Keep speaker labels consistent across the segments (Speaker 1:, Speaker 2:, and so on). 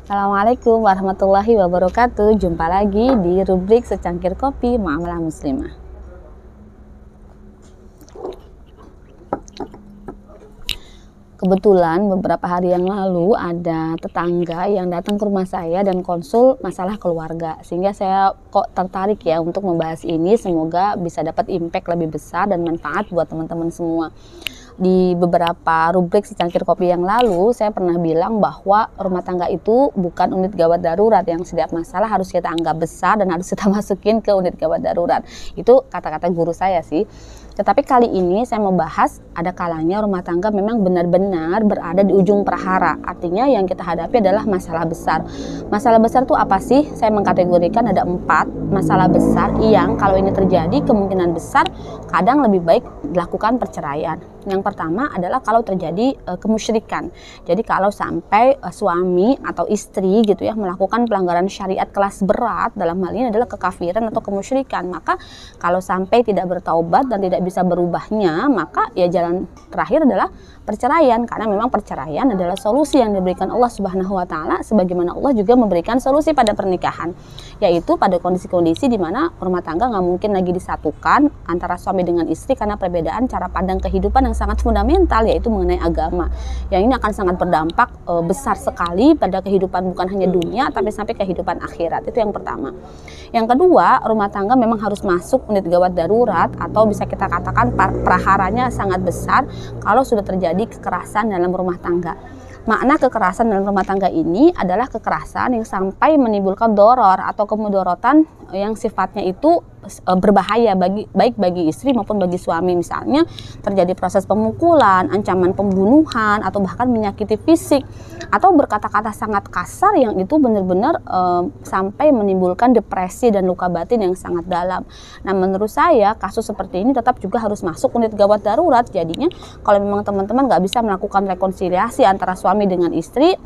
Speaker 1: Assalamualaikum warahmatullahi wabarakatuh. Jumpa lagi di rubrik Secangkir Kopi Muamalah Muslimah. Kebetulan beberapa hari yang lalu ada tetangga yang datang ke rumah saya dan konsul masalah keluarga, sehingga saya kok tertarik ya untuk membahas ini. Semoga bisa dapat impact lebih besar dan manfaat buat teman-teman semua. Di beberapa rubrik Secangkir Kopi yang lalu, saya pernah bilang bahwa rumah tangga itu bukan unit gawat darurat yang setiap masalah harus kita anggap besar dan harus kita masukin ke unit gawat darurat. Itu kata-kata guru saya sih. Tetapi kali ini saya mau bahas ada kalanya rumah tangga memang benar-benar berada di ujung prahara. Artinya yang kita hadapi adalah masalah besar. Masalah besar itu apa sih? Saya mengkategorikan ada 4 masalah besar yang kalau ini terjadi kemungkinan besar kadang lebih baik dilakukan perceraian. Yang pertama adalah kalau terjadi kemusyrikan. Jadi kalau sampai suami atau istri gitu ya melakukan pelanggaran syariat kelas berat, dalam hal ini adalah kekafiran atau kemusyrikan, maka kalau sampai tidak bertaubat dan tidak bisa berubahnya, maka ya jalan terakhir adalah perceraian, karena memang perceraian adalah solusi yang diberikan Allah Subhanahu wa taala, sebagaimana Allah juga memberikan solusi pada pernikahan, yaitu pada kondisi-kondisi di mana rumah tangga nggak mungkin lagi disatukan antara suami dengan istri karena perbedaan cara pandang kehidupan yang sangat fundamental, yaitu mengenai agama. Yang ini akan sangat berdampak besar sekali pada kehidupan bukan hanya dunia tapi sampai kehidupan akhirat. Itu yang pertama. Yang kedua, rumah tangga memang harus masuk unit gawat darurat atau bisa kita katakan praharanya sangat besar kalau sudah terjadi kekerasan dalam rumah tangga. Makna kekerasan dalam rumah tangga ini adalah kekerasan yang sampai menimbulkan doror atau kemudorotan yang sifatnya itu berbahaya baik bagi istri maupun bagi suami. Misalnya terjadi proses pemukulan, ancaman pembunuhan, atau bahkan menyakiti fisik, atau berkata-kata sangat kasar yang itu benar-benar sampai menimbulkan depresi dan luka batin yang sangat dalam. Nah, menurut saya kasus seperti ini tetap juga harus masuk unit gawat darurat. Jadinya kalau memang teman-teman nggak bisa melakukan rekonsiliasi antara suami dengan istri,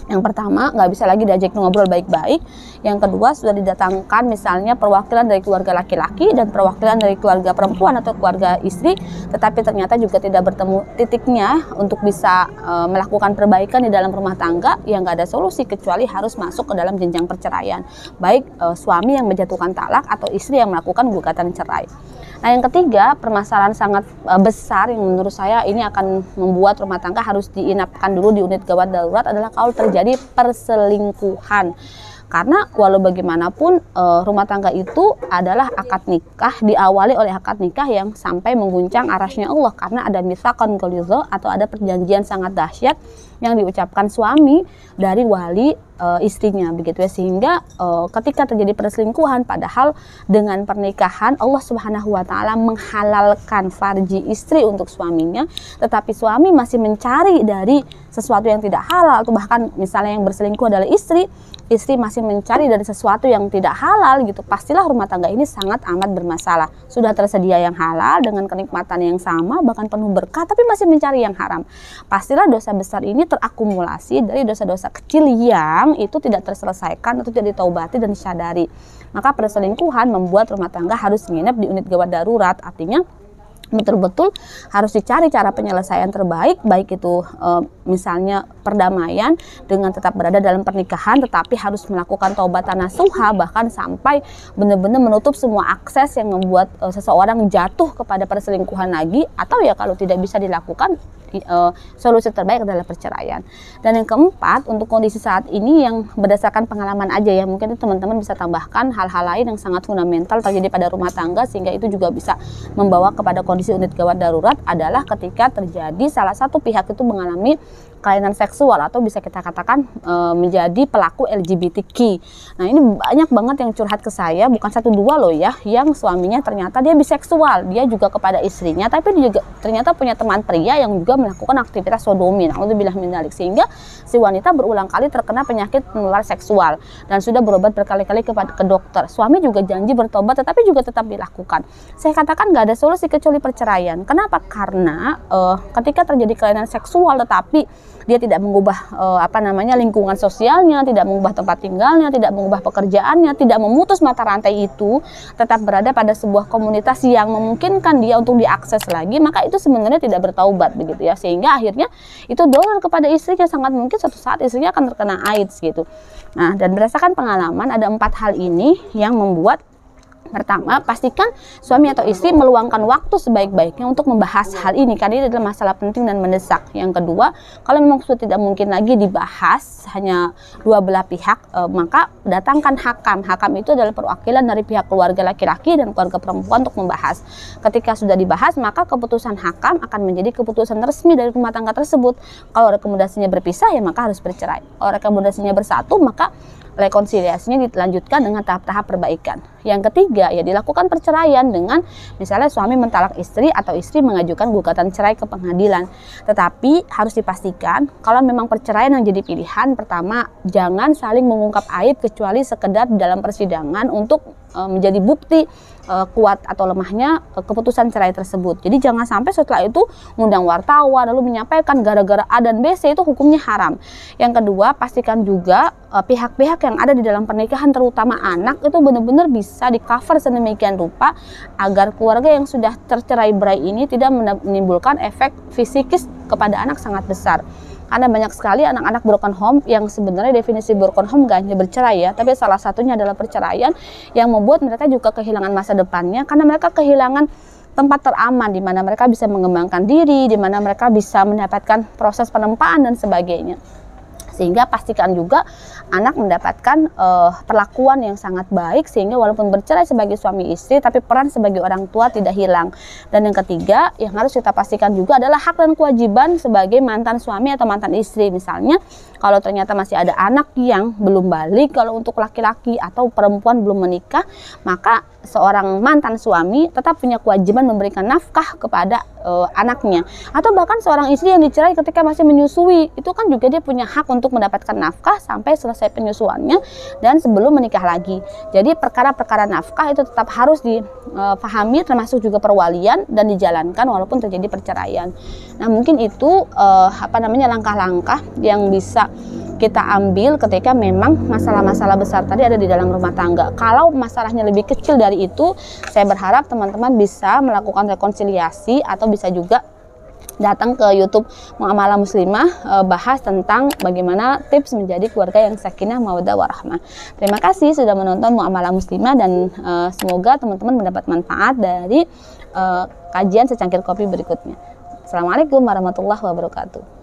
Speaker 1: yang pertama, nggak bisa lagi diajak ngobrol baik-baik. Yang kedua, sudah didatangkan misalnya perwakilan dari keluarga laki-laki dan perwakilan dari keluarga perempuan atau keluarga istri, tetapi ternyata juga tidak bertemu titiknya untuk bisa melakukan perbaikan di dalam rumah tangga, yang nggak ada solusi kecuali harus masuk ke dalam jenjang perceraian. Baik suami yang menjatuhkan talak atau istri yang melakukan gugatan cerai. Nah, yang ketiga, permasalahan sangat besar yang menurut saya ini akan membuat rumah tangga harus diinapkan dulu di unit gawat darurat adalah kalau terjadi perselingkuhan. Karena walau bagaimanapun rumah tangga itu adalah akad nikah, diawali oleh akad nikah yang sampai mengguncang arasnya Allah, karena ada mitsaqan ghalidha atau ada perjanjian sangat dahsyat yang diucapkan suami dari wali istrinya, begitu ya. Sehingga ketika terjadi perselingkuhan, padahal dengan pernikahan Allah Subhanahu wa taala menghalalkan farji istri untuk suaminya, tetapi suami masih mencari dari sesuatu yang tidak halal, atau bahkan misalnya yang berselingkuh adalah istri masih mencari dari sesuatu yang tidak halal gitu, pastilah rumah tangga ini sangat amat bermasalah. Sudah tersedia yang halal dengan kenikmatan yang sama bahkan penuh berkah, tapi masih mencari yang haram. Pastilah dosa besar ini terakumulasi dari dosa-dosa kecil yang itu tidak terselesaikan atau tidak ditaubati dan disadari. Maka perselingkuhan membuat rumah tangga harus menginap di unit gawat darurat. Artinya betul-betul harus dicari cara penyelesaian terbaik, baik itu misalnya perdamaian dengan tetap berada dalam pernikahan, tetapi harus melakukan taubatan nasuha, bahkan sampai benar-benar menutup semua akses yang membuat seseorang jatuh kepada perselingkuhan lagi, atau ya kalau tidak bisa dilakukan, solusi terbaik adalah perceraian. Dan yang keempat, untuk kondisi saat ini yang berdasarkan pengalaman aja ya, mungkin teman-teman bisa tambahkan hal-hal lain yang sangat fundamental terjadi pada rumah tangga sehingga itu juga bisa membawa kepada kondisi unit gawat darurat, adalah ketika terjadi salah satu pihak itu mengalami kelainan seksual atau bisa kita katakan menjadi pelaku LGBTQ. Nah, ini banyak banget yang curhat ke saya, bukan 1-2 loh ya, yang suaminya ternyata dia biseksual, dia juga kepada istrinya, tapi dia juga ternyata punya teman pria yang juga melakukan aktivitas sodomi. Na'udzubillah min dzalik, sehingga si wanita berulang kali terkena penyakit menular seksual dan sudah berobat berkali-kali ke dokter. Suami juga janji bertobat, tetapi juga tetap dilakukan. Saya katakan nggak ada solusi kecuali perceraian. Kenapa? Karena ketika terjadi kelainan seksual tetapi dia tidak mengubah lingkungan sosialnya, tidak mengubah tempat tinggalnya, tidak mengubah pekerjaannya, tidak memutus mata rantai itu, tetap berada pada sebuah komunitas yang memungkinkan dia untuk diakses lagi, maka itu sebenarnya tidak bertaubat begitu ya, sehingga akhirnya itu dolar kepada istrinya, sangat mungkin suatu saat istrinya akan terkena AIDS gitu. Nah, dan berdasarkan pengalaman ada 4 hal ini yang membuat, pertama, pastikan suami atau istri meluangkan waktu sebaik-baiknya untuk membahas hal ini karena ini adalah masalah penting dan mendesak. Yang kedua, kalau memang sudah tidak mungkin lagi dibahas hanya dua belah pihak, maka datangkan hakam. Hakam itu adalah perwakilan dari pihak keluarga laki-laki dan keluarga perempuan untuk membahas. Ketika sudah dibahas, maka keputusan hakam akan menjadi keputusan resmi dari rumah tangga tersebut. Kalau rekomendasinya berpisah, ya maka harus bercerai. Kalau rekomendasinya bersatu, maka rekonsiliasinya dilanjutkan dengan tahap-tahap perbaikan. Yang ketiga, ya dilakukan perceraian dengan misalnya suami mentalak istri atau istri mengajukan gugatan cerai ke pengadilan. Tetapi harus dipastikan kalau memang perceraian yang jadi pilihan, pertama, jangan saling mengungkap aib kecuali sekedar dalam persidangan untuk menjadi bukti kuat atau lemahnya keputusan cerai tersebut. Jadi jangan sampai setelah itu ngundang wartawan lalu menyampaikan gara-gara A dan B, C, itu hukumnya haram. Yang kedua, pastikan juga pihak-pihak yang ada di dalam pernikahan, terutama anak, itu benar-benar bisa di cover sedemikian rupa agar keluarga yang sudah tercerai-berai ini tidak menimbulkan efek fisikis kepada anak sangat besar. Karena banyak sekali anak-anak broken home yang sebenarnya definisi broken home gak hanya bercerai ya, tapi salah satunya adalah perceraian yang membuat mereka juga kehilangan masa depannya karena mereka kehilangan tempat teraman di mana mereka bisa mengembangkan diri, di mana mereka bisa mendapatkan proses penempaan dan sebagainya. Sehingga pastikan juga anak mendapatkan perlakuan yang sangat baik sehingga walaupun bercerai sebagai suami istri tapi peran sebagai orang tua tidak hilang. Dan yang ketiga yang harus kita pastikan juga adalah hak dan kewajiban sebagai mantan suami atau mantan istri. Misalnya kalau ternyata masih ada anak yang belum balik, kalau untuk laki-laki atau perempuan belum menikah, maka seorang mantan suami tetap punya kewajiban memberikan nafkah kepada anaknya. Atau bahkan seorang istri yang dicerai ketika masih menyusui, itu kan juga dia punya hak untuk mendapatkan nafkah sampai selesai penyusuannya dan sebelum menikah lagi. Jadi perkara-perkara nafkah itu tetap harus dipahami, termasuk juga perwalian dan dijalankan walaupun terjadi perceraian. Nah, mungkin itu langkah-langkah yang bisa kita ambil ketika memang masalah-masalah besar tadi ada di dalam rumah tangga. Kalau masalahnya lebih kecil dari itu, saya berharap teman-teman bisa melakukan rekonsiliasi atau bisa juga datang ke YouTube Muamalah Muslimah, bahas tentang bagaimana tips menjadi keluarga yang sakinah, mawaddah, warahmah. Terima kasih sudah menonton Muamalah Muslimah dan semoga teman-teman mendapat manfaat dari kajian secangkir kopi berikutnya. Assalamualaikum warahmatullahi wabarakatuh.